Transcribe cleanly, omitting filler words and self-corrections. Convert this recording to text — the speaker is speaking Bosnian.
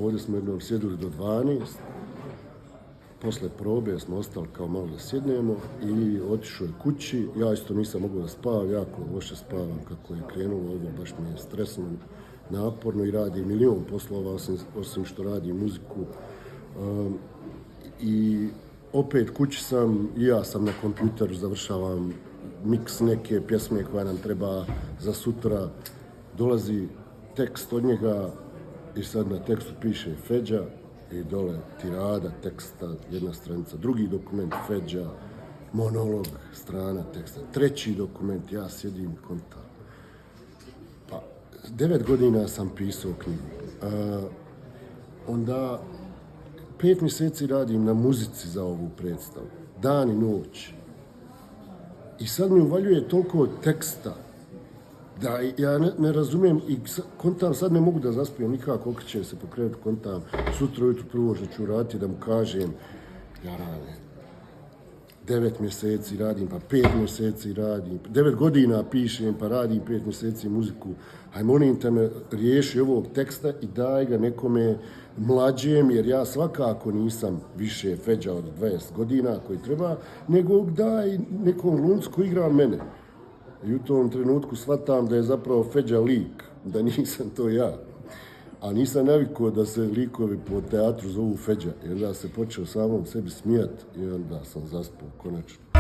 Ovdje smo jednom sjedili do 12. Posle probe smo ostali kao malo da sjednemo i otišao je kući. Ja isto nisam mogao da spavam, jako loše spavam kako je krenulo ovo, baš mi je stresno, naporno i radi milion poslova osim što radi muziku. I opet kući sam i ja sam na kompjuteru, završavam miks neke pjesme koja nam treba za sutra. Dolazi tekst od njega i sad na tekstu piše Feđa i dole tirada teksta, jedna stranica, drugi dokument Feđa, monolog, strana teksta, treći dokument, ja sjedim kontam. Pa, 9 godina sam pisao knjigu. Onda 5 mjeseci radim na muzici za ovu predstavu, dan i noć. I sad mi uvaljuje toliko teksta da ja ne razumijem i kontam, sad ne mogu da zaspijem nikako, okrećem se po krevetu, kontam, sutra ujutru prvo što ću raditi da mu kažem, ja radim, 9 mjeseci radim, pa 5 mjeseci radim, 9 godina pišem, pa radim 5 mjeseci muziku, aj molim te me riješi ovog teksta i daj ga nekome mlađem, jer ja svakako nisam više Feđa od 20 godina koji treba, nego daj nekom glumcu koji igra mene. I u tom trenutku shvatam da je zapravo Feđa lik, da nisam to ja. A nisam navikao da se likovi po teatru zovu Feđa, jer da se počeo samom sebi smijat i onda sam zaspao konačno.